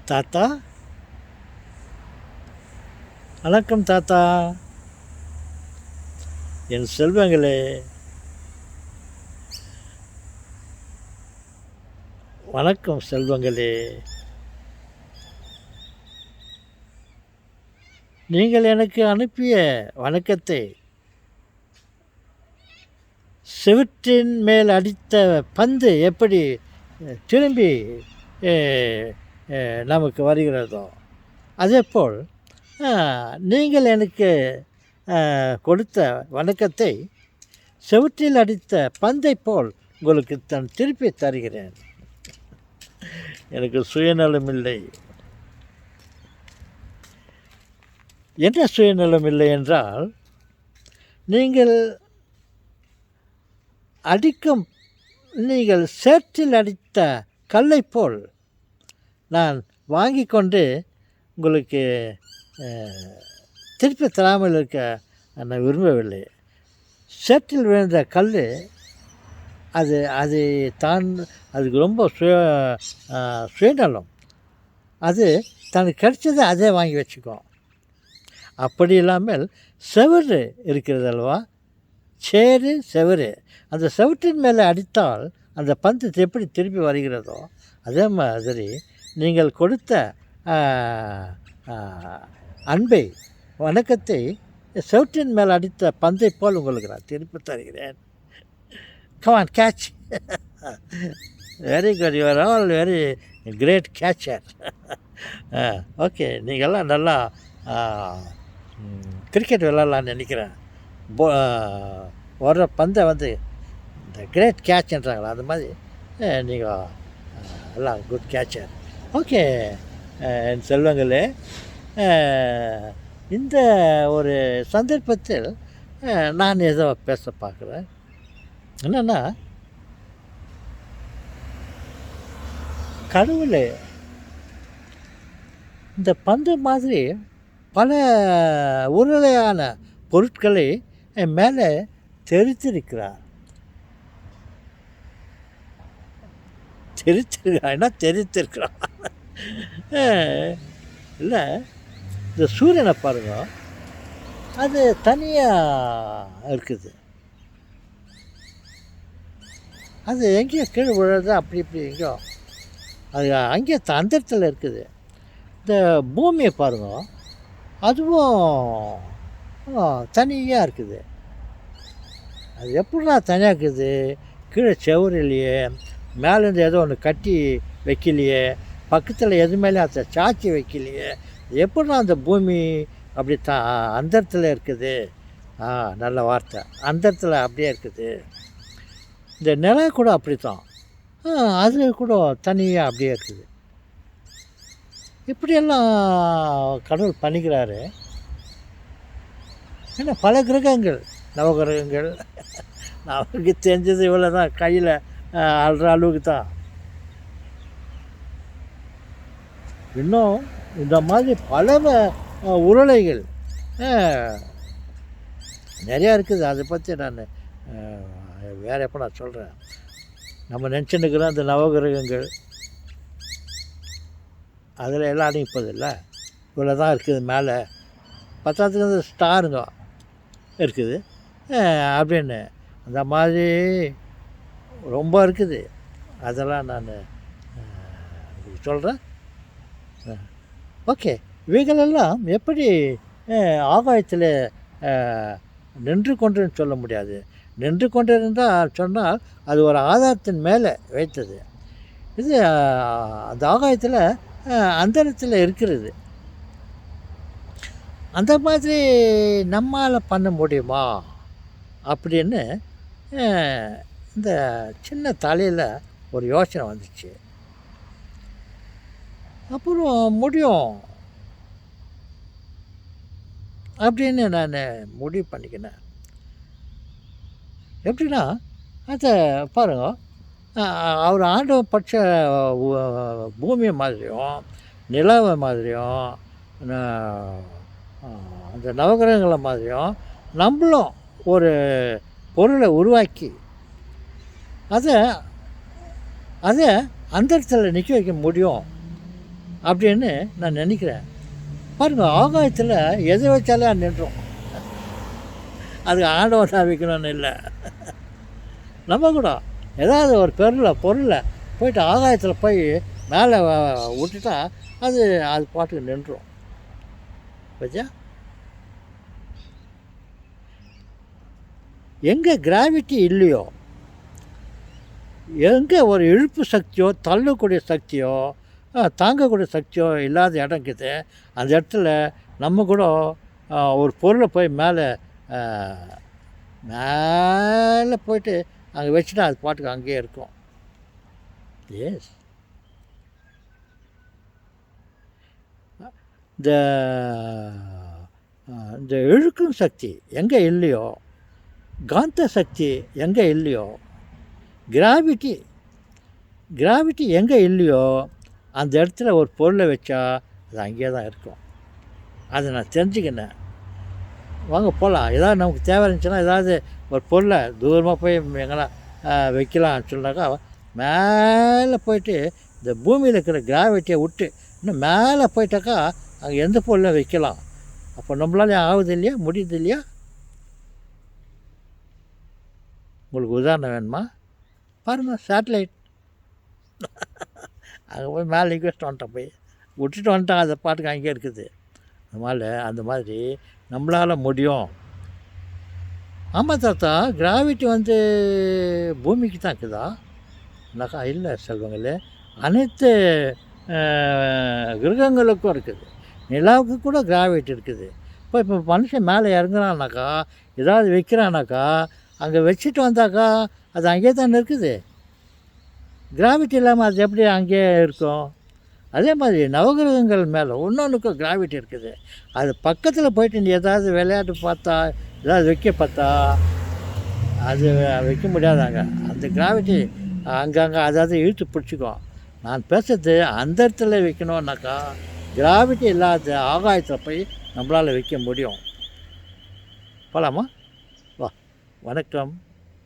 தாத்தா, வணக்கம் தாத்தா. என் செல்வங்களே, வணக்கம் செல்வங்களே. நீங்கள் எனக்கு அனுப்பிய வணக்கத்தை செவுற்றின் மேல் அடித்த பந்து எப்படி திரும்பி நமக்கு வருகிறதோ அதேபோல் நீங்கள் எனக்கு கொடுத்த வணக்கத்தை செவுற்றில் அடித்த பந்தை போல் உங்களுக்கு திருப்பி தருகிறேன். எனக்கு சுயநலம் இல்லை. என்ன சுயநலம் இல்லை என்றால், நீங்கள் சேற்றில் அடித்த கல்லை போல் நான் வாங்கி கொண்டு உங்களுக்கு திருப்பி தராமல் இருக்க நான் விரும்பவில்லை. சேற்றில் விழுந்த கல் அதுக்கு ரொம்ப சுயநலம். அது தனக்கு கிடைச்சதை அதே வாங்கி வச்சுக்கும். அப்படி இல்லாமல் செவுறு இருக்கிறது அல்லவா, செவுறு, அந்த செவுற்றின் மேலே அடித்தால் அந்த பந்து எப்படி திருப்பி வருகிறதோ அதே மாதிரி நீங்கள் கொடுத்த அன்பை, வணக்கத்தை செவுற்றின் மேலே அடித்த பந்தை போல் உங்களுக்கு நான் திருப்பி தருகிறேன். Come on, catch. Very good. You are all very great catcher. Okay, நீங்கள்லாம் நல்லா கிரிக்கெட் விளாட்லான்னு நினைக்கிறேன். வர்ற பந்தை இந்த கிரேட் கேட்ச்ன்றாங்களா, அந்த மாதிரி நீங்கள் எல்லாம் குட் கேட்சர். ஓகே என் செல்வங்களே, இந்த ஒரு சந்தர்ப்பத்தில் நான் ஏதோ பேச பார்க்குறேன். என்னென்னா, கடவுள் இந்த பந்து மாதிரி பல உருளையான பொருட்களை என் மேலே தெரித்திருக்கிறார். தெரித்திருக்கிறான் இல்லை, இந்த சூரியனை பாருங்க, அது தனியாக இருக்குது. அது எங்கேயோ கீழே விழுறது, அப்படி இப்படி எங்கேயோ அது அங்கேயே அந்தரத்தில் இருக்குது. இந்த பூமியை பாருங்க, அதுவும் தனியாக இருக்குது. அது எப்படின்னா தனியாக இருக்குது? கீழே செவுறு இல்லையே, மேலேருந்து ஏதோ ஒன்று கட்டி வைக்கலையே, பக்கத்தில் எது மேலே அதை சாச்சி வைக்கலையே, எப்படின்னா அந்த பூமி அப்படி அந்தரத்தில் இருக்குது. நல்ல வார்த்தை, அந்தரத்தில் அப்படியே இருக்குது. இந்த நிலா கூட அப்படி தான், அது கூட தனியாக அப்படியே இருக்குது. இப்படியெல்லாம் கடவுள் பண்ணிக்கிறாரு. ஏன்னா பல கிரகங்கள், நவகிரகங்கள், நமக்கு தெரிஞ்சது இவ்வளோ தான், கையில் அல்ற அளவுக்கு தான். இன்னும் இந்த மாதிரி பல உருளைகள் நிறையா இருக்குது. அதை பற்றி நான் வேறு எப்போ நான் சொல்கிறேன். நம்ம நினச்சின்னுக்கிறோம் அந்த நவகிரகங்கள், அதில் எல்லாம் அடங்கிப்பதில்லை. இவ்வளோ தான் இருக்குது. மேலே பத்தாத்துக்கு அந்த ஸ்டாருங்க இருக்குது அப்படின்னு, அந்த மாதிரி ரொம்ப இருக்குது. அதெல்லாம் நான் சொல்கிறேன். ஓகே, இவைகளெல்லாம் எப்படி ஆகாயத்தில் நின்று கொண்டுன்னு சொல்ல முடியாது. நின்று கொண்டிருந்தால் சொன்னால் அது ஒரு ஆதாரத்தின் மேலே வைத்தது. இது அந்த ஆகாயத்தில் அந்தரத்தில் இருக்கிறது. அந்த மாதிரி நம்மால் பண்ண முடியுமா அப்படின்னு இந்த சின்ன தலையில் ஒரு யோசனை வந்துச்சு. அப்புறம் முடியும் அப்படின்னு நான் முடிவு பண்ணிக்கினேன். எப்படின்னா, அதை பாருங்க, அவர் ஆண்டவன் பட்ச பூமியை மாதிரியும் நிலவை மாதிரியும் அந்த நவகிரகங்களை மாதிரியும் நம்மளும் ஒரு பொருளை உருவாக்கி அதை அந்த இடத்துல நிற்க வைக்க முடியும் அப்படின்னு நான் நினைக்கிறேன். பாருங்கள், ஆகாயத்தில் எதை வச்சாலே அது நின்றோம். அதுக்கு ஆண்டவன் தான் வைக்கணும்னு இல்லை. நம்ம கூட ஏதாவது ஒரு பொருளை போயிட்டு ஆகாயத்தில் போய் மேலே விட்டுட்டா அது பாட்டுக்கு நின்றோம். பச்சா, எங்கே கிராவிட்டி இல்லையோ, எங்கே ஒரு இழுப்பு சக்தியோ தள்ளக்கூடிய சக்தியோ தாங்கக்கூடிய சக்தியோ இல்லாத இடம் இருக்குது, அந்த இடத்துல நம்ம கூட ஒரு பொருளை போய் மேலே போயிட்டு அங்கே வச்சுட்டா அது பாட்டுக்கு அங்கேயே இருக்கும். எஸ், இந்த இழுக்கும் சக்தி எங்கே இல்லையோ, காந்த சக்தி எங்கே இல்லையோ, கிராவிட்டி எங்கே இல்லையோ அந்த இடத்துல ஒரு பொருளை வச்சா அது அங்கேயே தான் இருக்கும். அதை நான் தெரிஞ்சுக்கினேன். வாங்க போகலாம். ஏதாவது நமக்கு தேவை இருந்துச்சுன்னா ஏதாவது ஒரு பொருளை தூரமாக போய் எங்கன்னா வைக்கலாம்னு சொன்னாக்கா மேலே போயிட்டு இந்த பூமியில் இருக்கிற கிராவிட்டியை விட்டு இன்னும் மேலே போயிட்டாக்கா அங்கே எந்த பொருளை வைக்கலாம். அப்போ நம்மளால ஆகுது இல்லையா, முடியுது இல்லையா? உங்களுக்கு உதாரணம் வேணுமா? பாருங்கள், சேட்டலைட் அங்கே போய் மேலே இன்வெஸ்ட் வந்துட்டோம், போய் விட்டுட்டு வந்துட்டான், அதை பாட்டுக்கு அங்கேயே இருக்குது. அந்த மாதிரி நம்மளால் முடியும். ஆமாம் தாத்தா, கிராவிட்டி பூமிக்கு தான் இருக்குதா? இல்லைக்கா, இல்லை செல்வங்களே, அனைத்து கிரகங்களுக்கும் இருக்குது. நிலாவுக்கு கூட கிராவிட்டி இருக்குது. இப்போ மனுஷன் மேலே இறங்குறான்னாக்கா, ஏதாவது வைக்கிறானாக்கா, அங்கே வச்சுட்டு வந்தாக்கா அது அங்கேயே தானே இருக்குது. கிராவிட்டி இல்லாமல் அது எப்படி அங்கேயே இருக்கும்? அதே மாதிரி நவகிரகங்கள் மேலே ஒன்றொன்றுக்கும் கிராவிட்டி இருக்குது. அது பக்கத்தில் போயிட்டு நீ ஏதாவது விளையாட்டு பார்த்தா, ஏதாவது வைக்க பார்த்தா அது வைக்க முடியாதாங்க. அந்த கிராவிட்டி அங்கங்கே அதாவது இழுத்து பிடிச்சிக்கும். நான் பேசுறது அந்த இடத்துல வைக்கணுன்னாக்கா கிராவிட்டி இல்லாத ஆகாயத்தில் போய் நம்மளால் வைக்க முடியும். போகலாமா? வா, வணக்கம்.